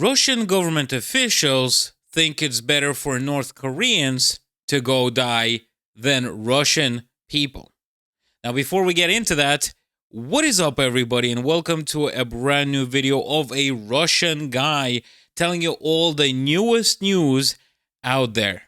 Russian government officials think it's better for North Koreans to go die than Russian people. Now, before we get into that, what is up, everybody, and welcome to a brand new video of a Russian guy telling you all the newest news out there.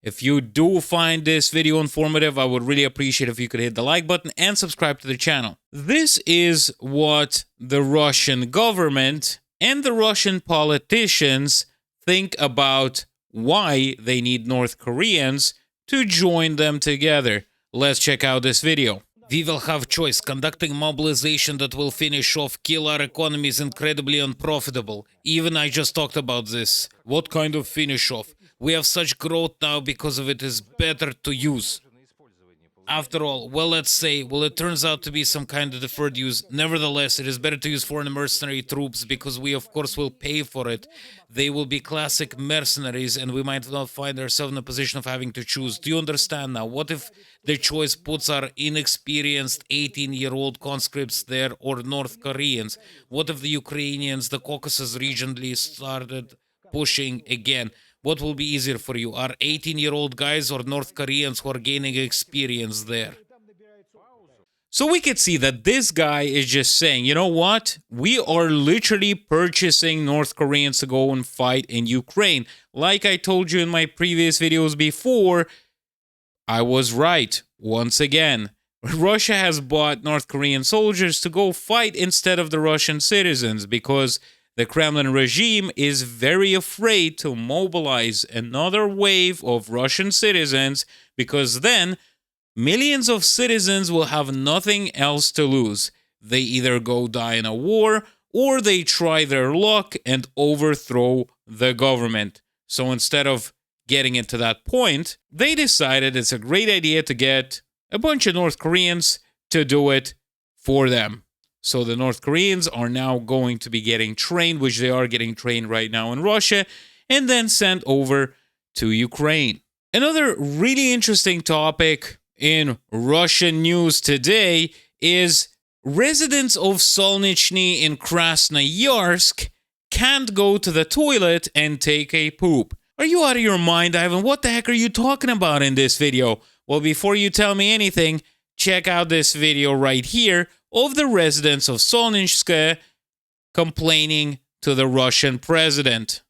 If you do find this video informative, I would really appreciate if you could hit the like button and subscribe to the channel. This is what the Russian government and the Russian politicians think about why they need North Koreans to join them together. Let's check out this video. We will have choice. Conducting mobilization that will finish off kill our economy is incredibly unprofitable. Even I just talked about this. What kind of finish off? We have such growth now because of it is better to use. After all, let's say, it turns out to be some kind of deferred use. Nevertheless, it is better to use foreign mercenary troops because we, of course, will pay for it. They will be classic mercenaries and we might not find ourselves in a position of having to choose. Do you understand now? What if the choice puts our inexperienced 18-year-old conscripts there or North Koreans? What if the Ukrainians, the Caucasus regionally started pushing again? What will be easier for you, our 18-year-old guys or North Koreans who are gaining experience there? So we could see that this guy is just saying, you know what? We are literally purchasing North Koreans to go and fight in Ukraine. Like I told you in my previous videos before, I was right once again. Russia has bought North Korean soldiers to go fight instead of the Russian citizens because the Kremlin regime is very afraid to mobilize another wave of Russian citizens because then millions of citizens will have nothing else to lose. They either go die in a war or they try their luck and overthrow the government. So instead of getting it to that point, they decided it's a great idea to get a bunch of North Koreans to do it for them. So the North Koreans are now going to be getting trained, which they are getting trained right now in Russia, and then sent over to Ukraine. Another really interesting topic in Russian news today is residents of Solnichny in Krasnoyarsk can't go to the toilet and take a poop. Are you out of your mind, Ivan? What the heck are you talking about in this video? Well, before you tell me anything, check out this video right here of the residents of Solnichny complaining to the Russian president.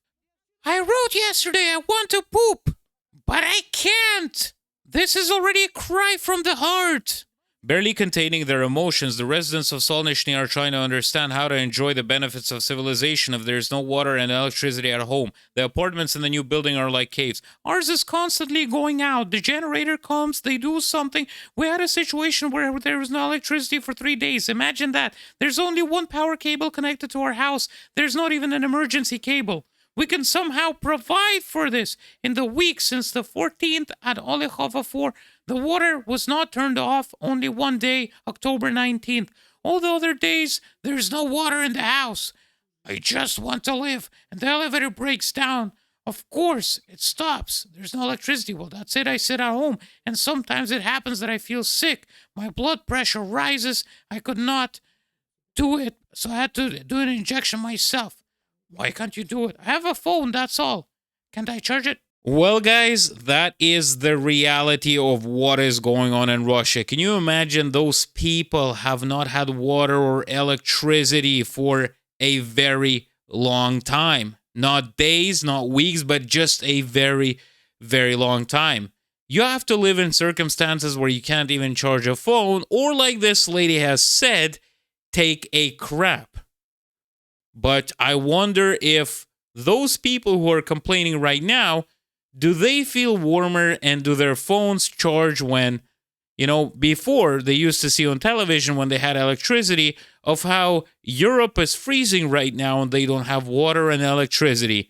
I wrote yesterday I want to poop, but I can't. This is already a cry from the heart. Barely containing their emotions, the residents of Solnichny are trying to understand how to enjoy the benefits of civilization if there's no water and electricity at home. The apartments in the new building are like caves. Ours is constantly going out. The generator comes, they do something. We had a situation where there was no electricity for 3 days. Imagine that. There's only one power cable connected to our house. There's not even an emergency cable. We can somehow provide for this. In the week since the 14th at Olechova 4, the water was not turned off only one day, October 19th. All the other days, there's no water in the house. I just want to live, and the elevator breaks down. Of course, it stops. There's no electricity. Well, that's it. I sit at home, and sometimes it happens that I feel sick. My blood pressure rises. I could not do it, so I had to do an injection myself. Why can't you do it? I have a phone, that's all. Can't I charge it? Well, guys, that is the reality of what is going on in Russia. Can you imagine those people have not had water or electricity for a very long time? Not days, not weeks, but just a very, very long time. You have to live in circumstances where you can't even charge a phone, or like this lady has said, take a crap. But I wonder if those people who are complaining right now, do they feel warmer and do their phones charge when, before they used to see on television when they had electricity of how Europe is freezing right now and they don't have water and electricity.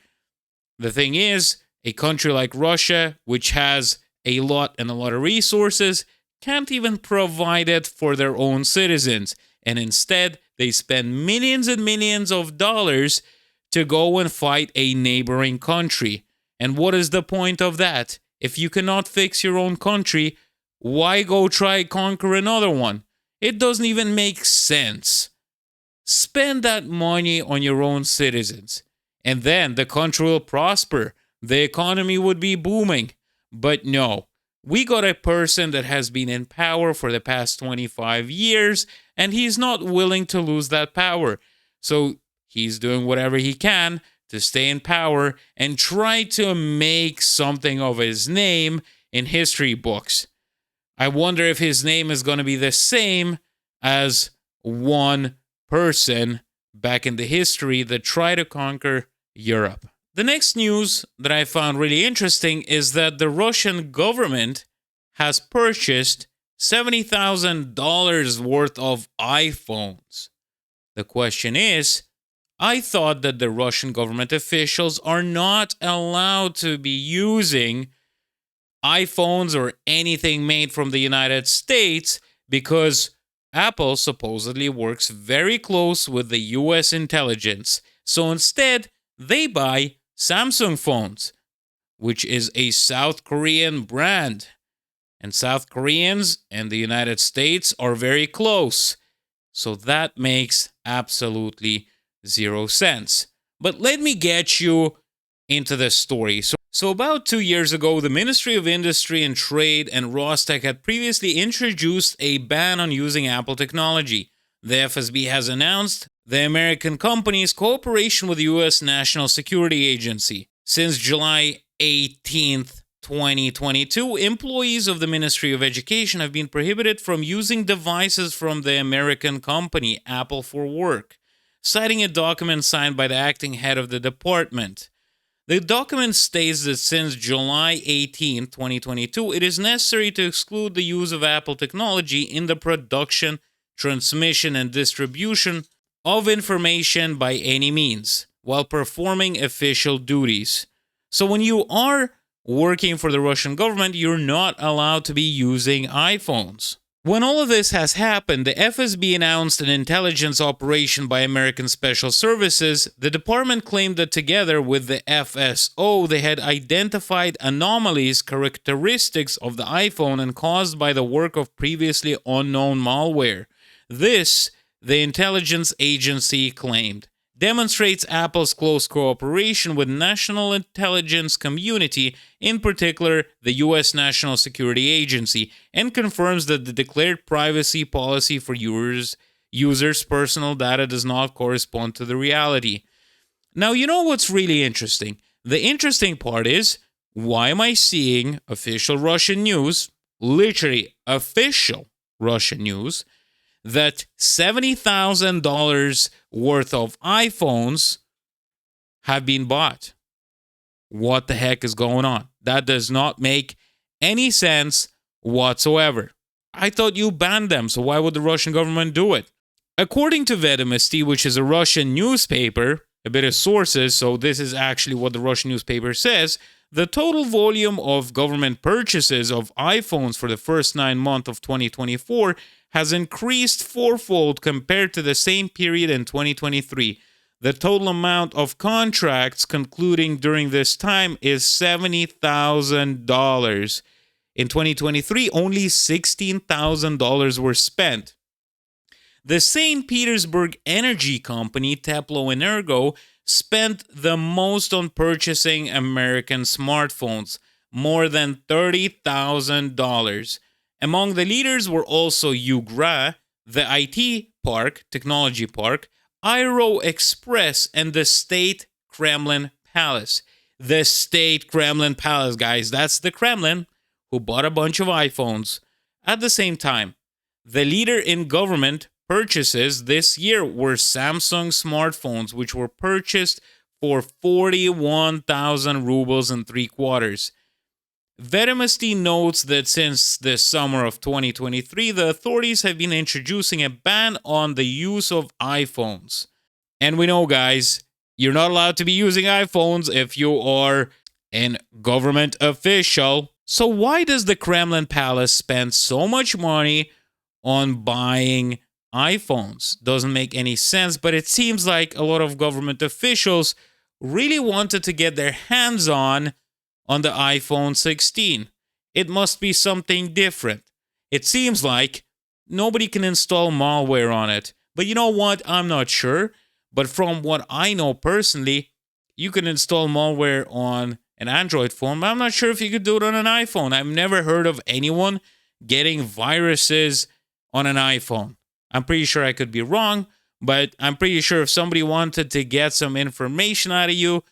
The thing is, a country like Russia, which has a lot of resources, can't even provide it for their own citizens. And instead, they spend millions and millions of dollars to go and fight a neighboring country. And what is the point of that? If you cannot fix your own country, why go try conquer another one? It doesn't even make sense. Spend that money on your own citizens. and then the country will prosper. The economy would be booming. But no, we got a person that has been in power for the past 25 years, and he's not willing to lose that power. So he's doing whatever he can to stay in power and try to make something of his name in history books. I wonder if his name is going to be the same as one person back in the history that tried to conquer Europe. The next news that I found really interesting is that the Russian government has purchased $70,000 worth of iPhones. The question is, I thought that the Russian government officials are not allowed to be using iPhones or anything made from the United States because Apple supposedly works very close with the US intelligence. So instead, they buy Samsung phones, which is a South Korean brand. And South Koreans and the United States are very close. So that makes absolutely zero sense. But let me get you into the story. So about 2 years ago, the Ministry of Industry and Trade and Rostec had previously introduced a ban on using Apple technology. The FSB has announced the American company's cooperation with the U.S. National Security Agency. Since July 18th, 2022, employees of the Ministry of Education have been prohibited from using devices from the American company Apple for work, citing a document signed by the acting head of the department. The document states that since July 18, 2022, it is necessary to exclude the use of Apple technology in the production, transmission, and distribution of information by any means while performing official duties. So when you are working for the Russian government, you're not allowed to be using iPhones. When all of this has happened, the FSB announced an intelligence operation by American Special Services. The department claimed that together with the FSO, they had identified anomalies, characteristics of the iPhone and caused by the work of previously unknown malware. This, the intelligence agency claimed, demonstrates Apple's close cooperation with national intelligence community, in particular the U.S. National Security Agency, and confirms that the declared privacy policy for users' personal data does not correspond to the reality. Now, you know what's really interesting? The interesting part is, why am I seeing official Russian news, literally official Russian news, that $70,000 worth of iPhones have been bought? What the heck is going on? That does not make any sense whatsoever. I thought you banned them, so why would the Russian government do it? According to Vedomosti, which is a Russian newspaper, a bit of sources, so this is actually what the Russian newspaper says, the total volume of government purchases of iPhones for the first 9 months of 2024 has increased fourfold compared to the same period in 2023. The total amount of contracts concluding during this time is $70,000. In 2023, only $16,000 were spent. The St. Petersburg energy company, Teploenergo, spent the most on purchasing American smartphones, more than $30,000. Among the leaders were also Ugra, the IT park, technology park, Aero Express, and the State Kremlin Palace. The State Kremlin Palace, guys, that's the Kremlin who bought a bunch of iPhones. At the same time, the leader in government purchases this year were Samsung smartphones, which were purchased for 41,000 rubles and 3/4. Vedomosti notes that since the summer of 2023, the authorities have been introducing a ban on the use of iPhones. And we know, guys, you're not allowed to be using iPhones if you are a government official. So why does the Kremlin Palace spend so much money on buying iPhones? Doesn't make any sense, but it seems like a lot of government officials really wanted to get their hands on the iPhone 16. It must be something different. It seems like nobody can install malware on it. But you know what? I'm not sure. But from what I know personally, you can install malware on an Android phone, but I'm not sure if you could do it on an iPhone. I've never heard of anyone getting viruses on an iPhone. I'm pretty sure I could be wrong, but I'm pretty sure if somebody wanted to get some information out of you,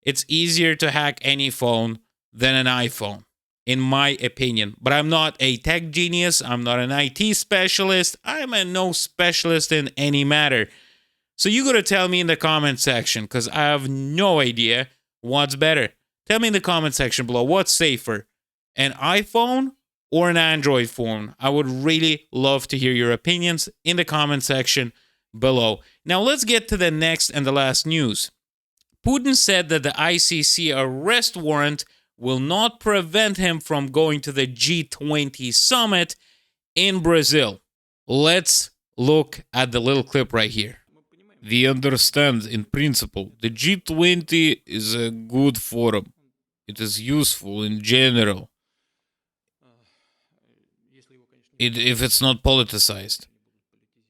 it's easier to hack any phone than an iPhone, in my opinion. But I'm not a tech genius. I'm not an IT specialist. I'm a no specialist in any matter. So you got to tell me in the comment section, because I have no idea what's better. Tell me in the comment section below, what's safer, an iPhone or an Android phone? I would really love to hear your opinions in the comment section below. Now let's get to the next and the last news. Putin said that the ICC arrest warrant will not prevent him from going to the G20 summit in Brazil. Let's look at the little clip right here. We understand in principle the G20 is a good forum. It is useful in general. If it's not politicized.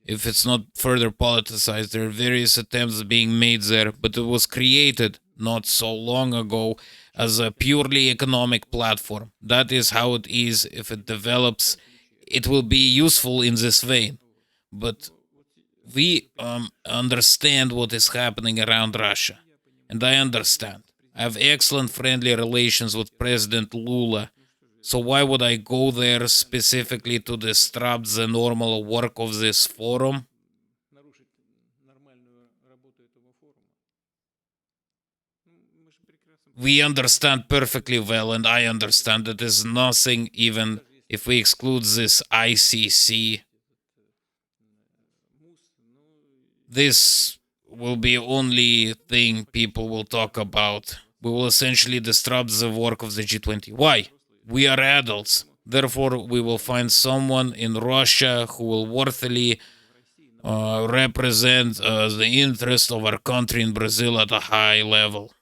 If it's not further politicized, there are various attempts being made there, but it was created not so long ago as a purely economic platform. That is how it is. If it develops, it will be useful in this vein. But we understand what is happening around Russia, and I understand. I have excellent friendly relations with President Lula. So why would I go there specifically to disrupt the normal work of this forum? We understand perfectly well, and I understand that there's nothing, even if we exclude this ICC. This will be only thing people will talk about. We will essentially disrupt the work of the G20. Why? We are adults. Therefore, we will find someone in Russia who will worthily represent the interest of our country in Brazil at a high level.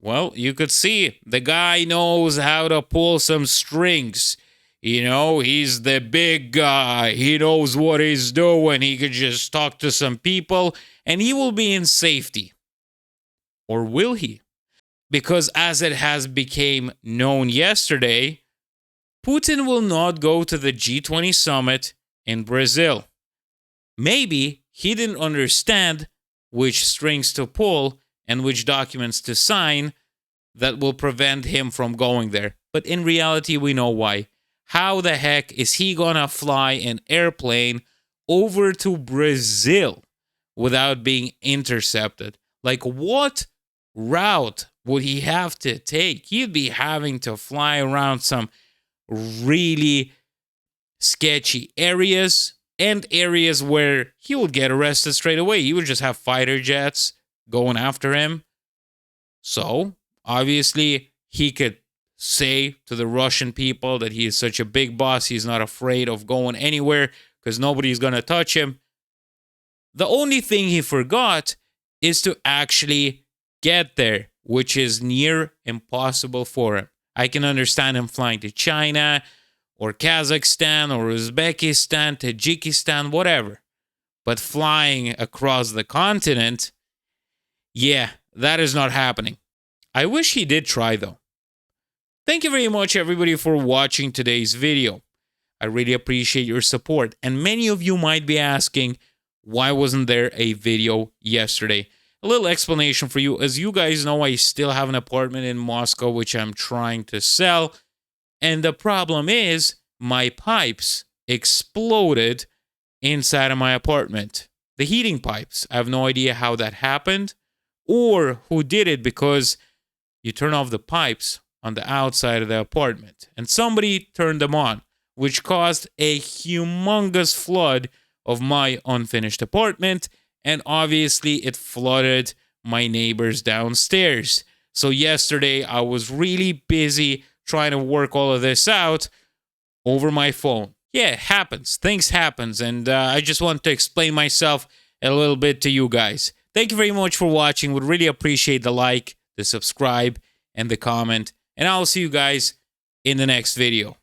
Well, you could see the guy knows how to pull some strings. You know, he's the big guy. He knows what he's doing. He could just talk to some people and he will be in safety. Or will he? Because as it has become known yesterday, Putin will not go to the G20 summit in Brazil. Maybe he didn't understand which strings to pull and which documents to sign that will prevent him from going there. But in reality, we know why. How the heck is he gonna fly an airplane over to Brazil without being intercepted? Like, what route would he have to take? He'd be having to fly around some really sketchy areas and areas where he would get arrested straight away. He would just have fighter jets going after him. So, obviously, he could say to the Russian people that he is such a big boss, he's not afraid of going anywhere because nobody's going to touch him. The only thing he forgot is to actually get there, which is near impossible for him. I can understand him flying to China or Kazakhstan or Uzbekistan, Tajikistan, whatever. But flying across the continent, yeah, that is not happening. I wish he did try, though. Thank you very much, everybody, for watching today's video. I really appreciate your support. And many of you might be asking, why wasn't there a video yesterday? A little explanation for you. As you guys know, I still have an apartment in Moscow, which I'm trying to sell. And the problem is, my pipes exploded inside of my apartment. The heating pipes. I have no idea how that happened or who did it, because you turn off the pipes on the outside of the apartment and somebody turned them on, which caused a humongous flood of my unfinished apartment, and obviously it flooded my neighbors downstairs. So yesterday I was really busy trying to work all of this out over my phone. Yeah, it happens. Things happens, and I just want to explain myself a little bit to you guys. Thank you very much for watching. Would really appreciate the like, the subscribe, and the comment. And I'll see you guys in the next video.